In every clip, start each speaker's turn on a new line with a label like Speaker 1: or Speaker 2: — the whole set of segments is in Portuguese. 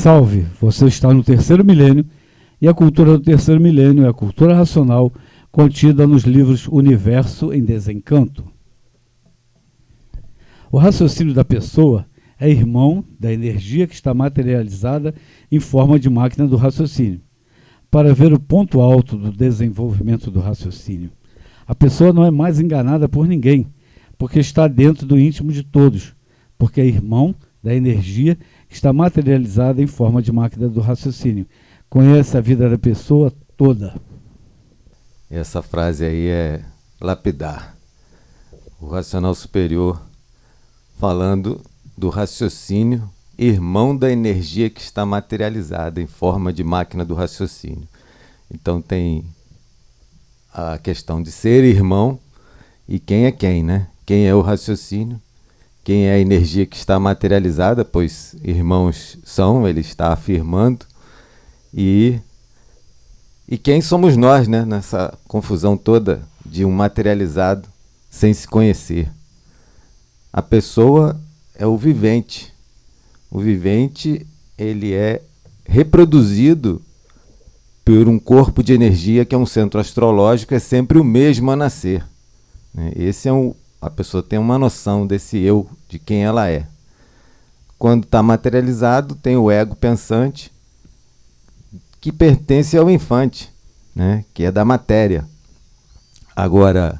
Speaker 1: Salve! Você está no terceiro milênio e a cultura do terceiro milênio é a cultura racional contida nos livros Universo em Desencanto. O raciocínio da pessoa é irmão da energia que está materializada em forma de máquina do raciocínio. Para ver o ponto alto do desenvolvimento do raciocínio, a pessoa não é mais enganada por ninguém, porque está dentro do íntimo de todos, porque é irmão da energia que está materializada em forma de máquina do raciocínio. Conhece a vida da pessoa toda.
Speaker 2: Essa frase aí é lapidar. O racional superior falando do raciocínio, irmão da energia que está materializada em forma de máquina do raciocínio. Então tem a questão de ser irmão e quem é quem, né? Quem é o raciocínio, quem é a energia que está materializada, pois irmãos são, ele está afirmando, e quem somos nós, né? Nessa confusão toda de um materializado sem se conhecer. A pessoa é o vivente. O vivente, ele é reproduzido por um corpo de energia que é um centro astrológico, é sempre o mesmo a nascer. Esse é a pessoa tem uma noção desse eu, de quem ela é. Quando está materializado, tem o ego pensante, que pertence ao infante, né? Que é da matéria. Agora,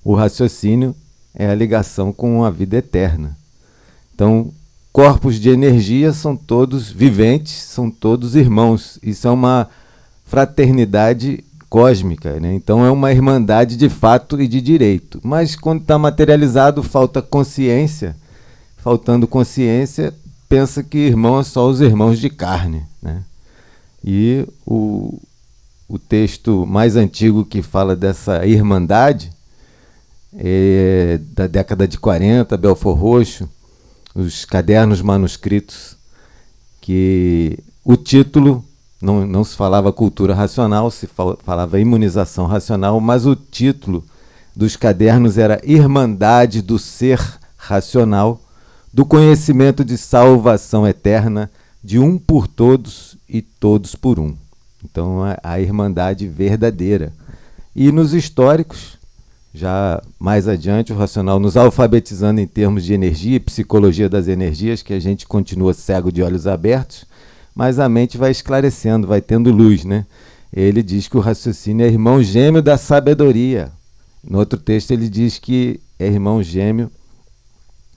Speaker 2: o raciocínio é a ligação com a vida eterna. Então, corpos de energia são todos viventes, são todos irmãos. Isso é uma fraternidade cósmica, né? Então é uma irmandade de fato e de direito. Mas quando está materializado, falta consciência. Faltando consciência, pensa que irmão é só os irmãos de carne, né? E o texto mais antigo que fala dessa irmandade é da década de 40, Belfort Roxo, os cadernos manuscritos, que o título não se falava cultura racional, se falava imunização racional, mas o título dos cadernos era Irmandade do Ser Racional, do conhecimento de salvação eterna, de um por todos e todos por um. Então, a irmandade verdadeira. E nos históricos, já mais adiante, o racional nos alfabetizando em termos de energia e psicologia das energias, que a gente continua cego de olhos abertos, mas a mente vai esclarecendo, vai tendo luz, né? Ele diz que o raciocínio é irmão gêmeo da sabedoria. No outro texto ele diz que é irmão gêmeo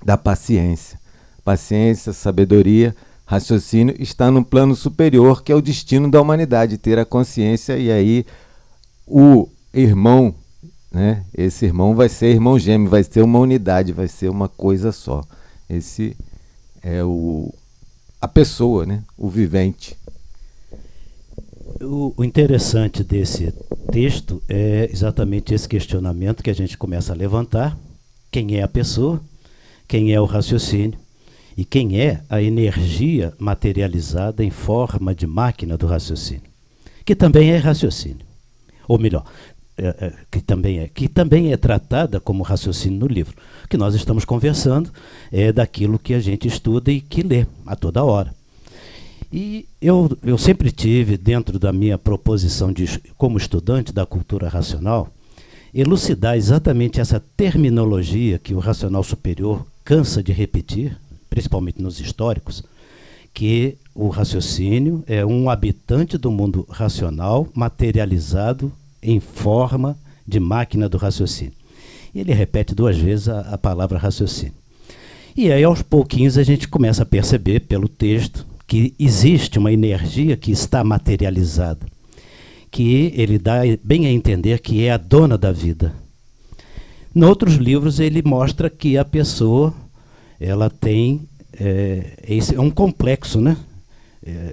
Speaker 2: da paciência. Paciência, sabedoria, raciocínio está num plano superior, que é o destino da humanidade, ter a consciência, e aí o irmão, né? Esse irmão vai ser irmão gêmeo, vai ser uma unidade, vai ser uma coisa só. Esse é a pessoa, né? O vivente.
Speaker 3: O interessante desse texto é exatamente esse questionamento que a gente começa a levantar. Quem é a pessoa? Quem é o raciocínio? E quem é a energia materializada em forma de máquina do raciocínio? Que também é raciocínio. Ou melhor, que também é tratada como raciocínio no livro. O que nós estamos conversando é daquilo que a gente estuda e que lê a toda hora. E eu sempre tive, dentro da minha proposição como estudante da cultura racional, elucidar exatamente essa terminologia que o racional superior cansa de repetir, principalmente nos históricos, que o raciocínio é um habitante do mundo racional materializado em forma de máquina do raciocínio. E ele repete 2 vezes a palavra raciocínio. E aí, aos pouquinhos, a gente começa a perceber, pelo texto, que existe uma energia que está materializada, que ele dá bem a entender que é a dona da vida. Em outros livros, ele mostra que a pessoa ela tem é um complexo, né?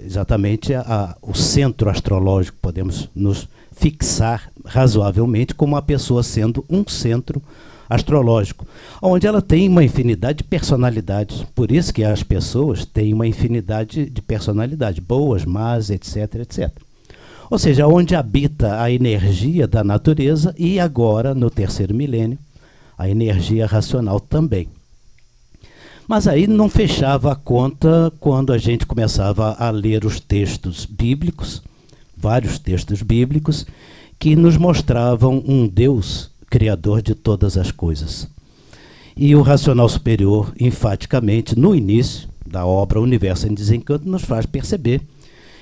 Speaker 3: Exatamente o centro astrológico, podemos nos fixar razoavelmente como a pessoa sendo um centro astrológico, onde ela tem uma infinidade de personalidades. Por isso que as pessoas têm uma infinidade de personalidades, boas, más, etc, etc. Ou seja, onde habita a energia da natureza e agora, no terceiro milênio, a energia racional também. Mas aí não fechava a conta quando a gente começava a ler os textos bíblicos, vários textos bíblicos, que nos mostravam um Deus criador de todas as coisas. E o racional superior, enfaticamente, no início da obra Universo em Desencanto, nos faz perceber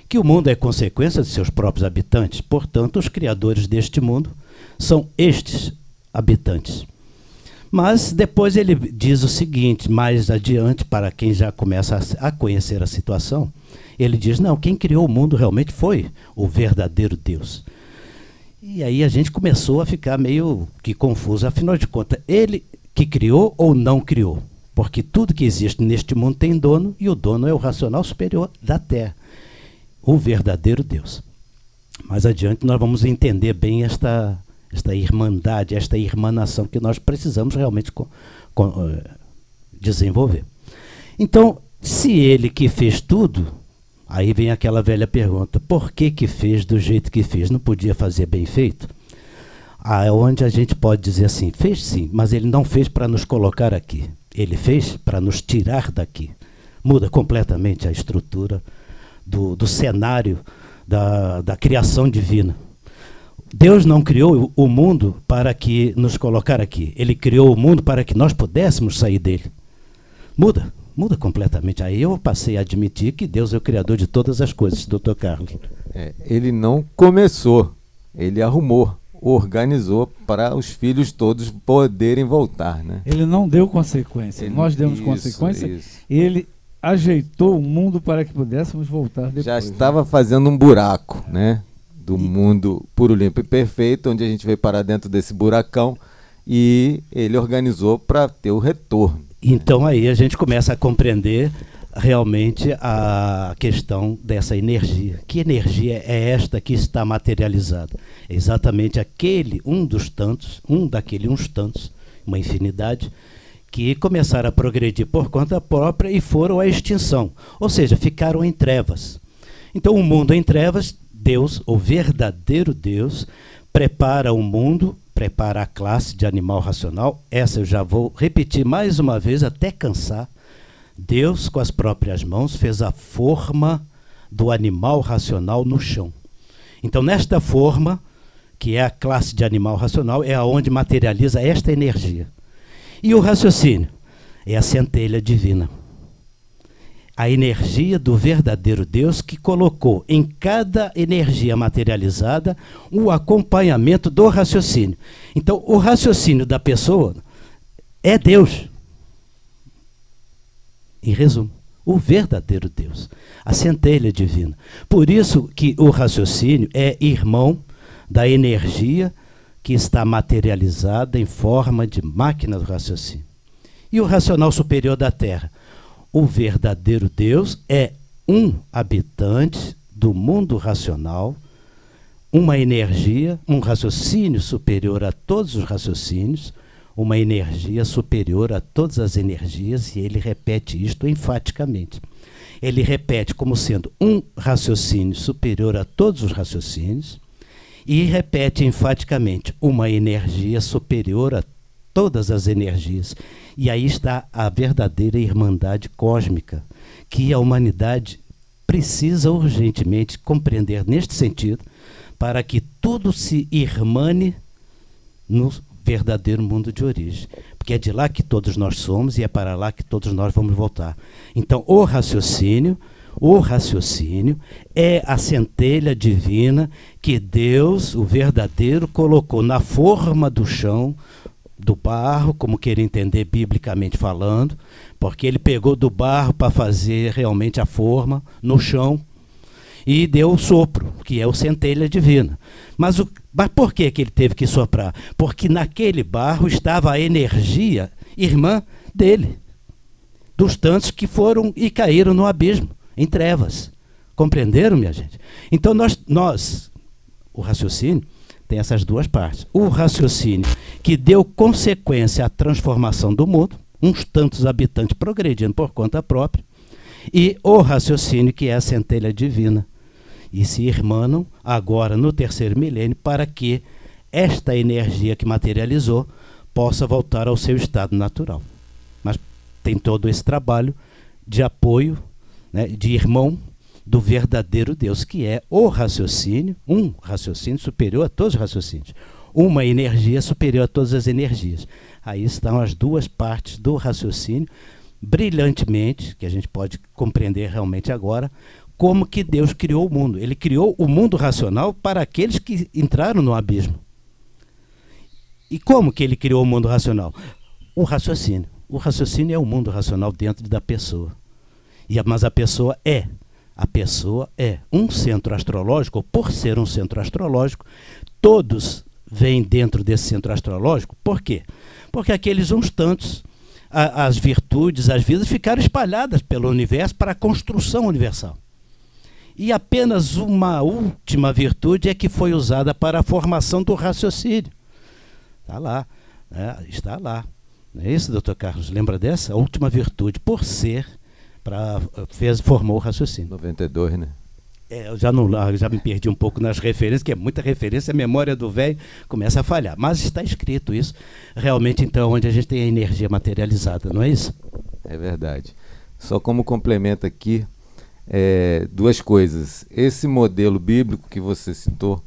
Speaker 3: que o mundo é consequência de seus próprios habitantes. Portanto, os criadores deste mundo são estes habitantes. Mas depois ele diz o seguinte, mais adiante, para quem já começa a conhecer a situação, ele diz, não, quem criou o mundo realmente foi o verdadeiro Deus. E aí a gente começou a ficar meio que confuso, afinal de contas, ele que criou ou não criou? Porque tudo que existe neste mundo tem dono, e o dono é o racional superior da Terra, o verdadeiro Deus. Mais adiante nós vamos entender bem esta irmandade, esta irmanação que nós precisamos realmente desenvolver. Então, se ele que fez tudo, aí vem aquela velha pergunta, por que fez do jeito que fez? Não podia fazer bem feito? Onde a gente pode dizer assim, fez sim, mas ele não fez para nos colocar aqui. Ele fez para nos tirar daqui. Muda completamente a estrutura do cenário da criação divina. Deus não criou o mundo para que nos colocar aqui. Ele criou o mundo para que nós pudéssemos sair dele. Muda completamente. Aí eu passei a admitir que Deus é o criador de todas as coisas, Dr. Carlos.
Speaker 2: Ele não começou, ele arrumou, organizou para os filhos todos poderem voltar, né?
Speaker 1: Ele não deu consequência. Nós demos consequência. E ele ajeitou o mundo para que pudéssemos voltar depois.
Speaker 2: Já estava fazendo um buraco, né? Do mundo puro, limpo e perfeito, onde a gente veio parar dentro desse buracão, e ele organizou para ter o retorno.
Speaker 3: Então aí a gente começa a compreender realmente a questão dessa energia. Que energia é esta que está materializada? É exatamente uns tantos, uma infinidade, que começaram a progredir por conta própria e foram à extinção. Ou seja, ficaram em trevas. Então o mundo em trevas, Deus, o verdadeiro Deus, prepara o mundo, prepara a classe de animal racional. Essa eu já vou repetir mais uma vez até cansar. Deus, com as próprias mãos, fez a forma do animal racional no chão. Então, nesta forma, que é a classe de animal racional, é aonde materializa esta energia. E o raciocínio é a centelha divina. A energia do verdadeiro Deus que colocou em cada energia materializada o acompanhamento do raciocínio. Então, o raciocínio da pessoa é Deus. Em resumo, o verdadeiro Deus, a centelha divina. Por isso que o raciocínio é irmão da energia que está materializada em forma de máquina do raciocínio. E o racional superior da Terra? O verdadeiro Deus é um habitante do mundo racional, uma energia, um raciocínio superior a todos os raciocínios, uma energia superior a todas as energias, e ele repete isto enfaticamente. Ele repete como sendo um raciocínio superior a todos os raciocínios, e repete enfaticamente uma energia superior a todas as energias. E aí está a verdadeira irmandade cósmica, que a humanidade precisa urgentemente compreender neste sentido, para que tudo se irmane no verdadeiro mundo de origem. Porque é de lá que todos nós somos e é para lá que todos nós vamos voltar. Então, o raciocínio é a centelha divina que Deus, o verdadeiro, colocou na forma do chão, do barro, como queira entender biblicamente falando, porque ele pegou do barro para fazer realmente a forma no chão e deu o sopro, que é o centelha divina. Mas por que ele teve que soprar? Porque naquele barro estava a energia irmã dele, dos tantos que foram e caíram no abismo, em trevas. Compreenderam, minha gente? Então o raciocínio tem essas duas partes. O raciocínio que deu consequência à transformação do mundo, uns tantos habitantes progredindo por conta própria, e o raciocínio que é a centelha divina. E se irmanam agora no terceiro milênio para que esta energia que materializou possa voltar ao seu estado natural. Mas tem todo esse trabalho de apoio, né, de irmão do verdadeiro Deus, que é o raciocínio, um raciocínio superior a todos os raciocínios, uma energia superior a todas as energias. Aí estão as duas partes do raciocínio, brilhantemente, que a gente pode compreender realmente agora, como que Deus criou o mundo. Ele criou o mundo racional para aqueles que entraram no abismo. E como que ele criou o mundo racional? O raciocínio. O raciocínio é o mundo racional dentro da pessoa. Mas a pessoa é um centro astrológico, ou por ser um centro astrológico, todos vêm dentro desse centro astrológico. Por quê? Porque aqueles uns tantos, as virtudes, as vidas ficaram espalhadas pelo universo para a construção universal. E apenas uma última virtude é que foi usada para a formação do raciocínio. Está lá, né? Está lá. Não é isso, doutor Carlos? Lembra dessa? A última virtude, por ser, formou o raciocínio.
Speaker 2: 92, né?
Speaker 3: Eu já me perdi um pouco nas referências, que é muita referência, a memória do velho começa a falhar. Mas está escrito isso, realmente, então, onde a gente tem a energia materializada, não é isso?
Speaker 2: É verdade. Só como complemento aqui, duas coisas. Esse modelo bíblico que você citou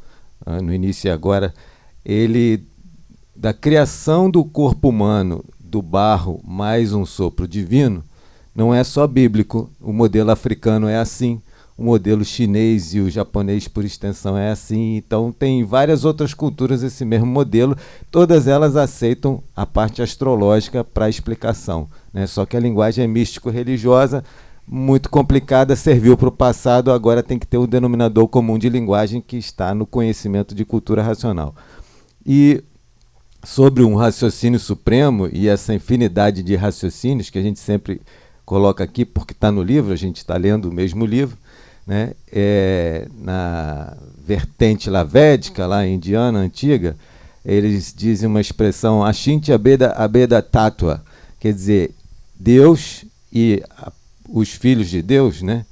Speaker 2: no início e agora, ele, da criação do corpo humano, do barro, mais um sopro divino, não é só bíblico. O modelo africano é assim, o modelo chinês e o japonês, por extensão, é assim. Então, tem várias outras culturas esse mesmo modelo, todas elas aceitam a parte astrológica para a explicação, né? Só que a linguagem é místico-religiosa, muito complicada, serviu para o passado, agora tem que ter um denominador comum de linguagem que está no conhecimento de cultura racional. E sobre um raciocínio supremo e essa infinidade de raciocínios que a gente sempre coloca aqui, porque está no livro, a gente está lendo o mesmo livro, né? Na vertente lá védica, lá indiana, antiga, eles dizem uma expressão, Ashinti Abeda Tattva, quer dizer, Deus e os filhos de Deus, né,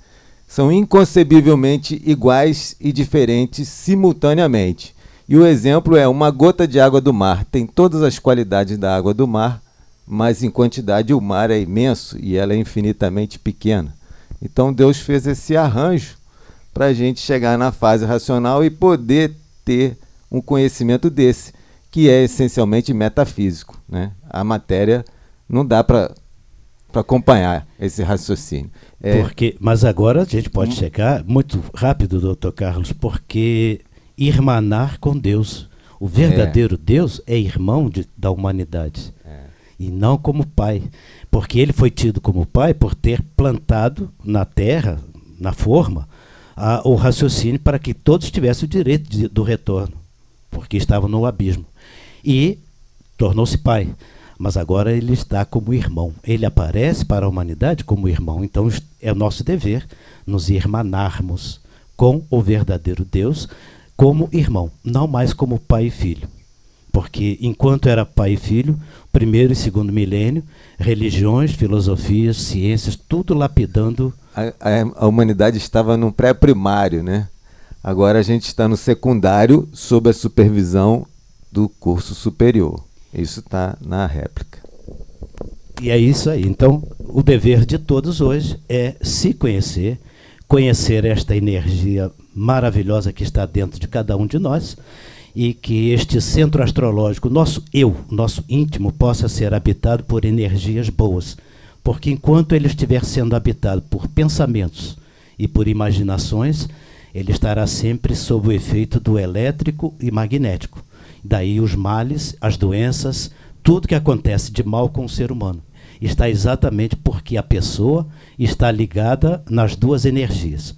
Speaker 2: são inconcebivelmente iguais e diferentes simultaneamente. E o exemplo é uma gota de água do mar. Tem todas as qualidades da água do mar, mas em quantidade o mar é imenso e ela é infinitamente pequena. Então Deus fez esse arranjo para a gente chegar na fase racional e poder ter um conhecimento desse, que é essencialmente metafísico, né? A matéria não dá para acompanhar esse raciocínio.
Speaker 3: Mas agora a gente pode chegar muito rápido, doutor Carlos, porque irmanar com Deus. O verdadeiro Deus é irmão da humanidade. E não como pai. Porque ele foi tido como pai por ter plantado na terra, na forma, o raciocínio para que todos tivessem o direito do retorno. Porque estavam no abismo. E tornou-se pai. Mas agora ele está como irmão. Ele aparece para a humanidade como irmão. Então é o nosso dever nos irmanarmos com o verdadeiro Deus como irmão, não mais como pai e filho. Porque enquanto era pai e filho, primeiro e segundo milênio, religiões, filosofias, ciências, tudo lapidando.
Speaker 2: A humanidade estava no pré-primário, né? Agora a gente está no secundário, sob a supervisão do curso superior. Isso está na réplica.
Speaker 3: E é isso aí. Então, o dever de todos hoje é se conhecer, conhecer esta energia maravilhosa que está dentro de cada um de nós, e que este centro astrológico, nosso eu, nosso íntimo, possa ser habitado por energias boas. Porque enquanto ele estiver sendo habitado por pensamentos e por imaginações, ele estará sempre sob o efeito do elétrico e magnético. Daí os males, as doenças, tudo que acontece de mal com o ser humano. Está exatamente porque a pessoa está ligada nas duas energias.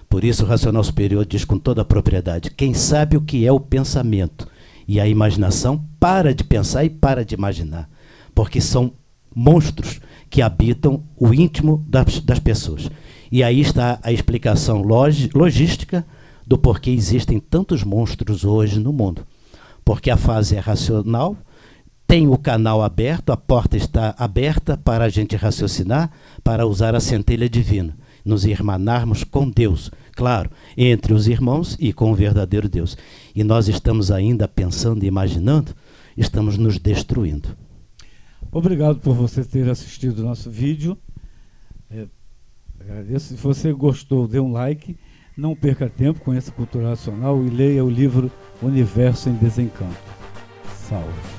Speaker 3: Por isso o racional superior diz com toda a propriedade, quem sabe o que é o pensamento e a imaginação, para de pensar e para de imaginar. Porque são monstros que habitam o íntimo das pessoas. E aí está a explicação logística do porquê existem tantos monstros hoje no mundo. Porque a fase é racional, tem o canal aberto, a porta está aberta para a gente raciocinar, para usar a centelha divina, nos irmanarmos com Deus, claro, entre os irmãos e com o verdadeiro Deus. E nós estamos ainda pensando e imaginando, estamos nos destruindo.
Speaker 1: Obrigado por você ter assistido o nosso vídeo. Agradeço. Se você gostou, dê um like. Não perca tempo, conheça a cultura nacional e leia o livro Universo em Desencanto. Salve.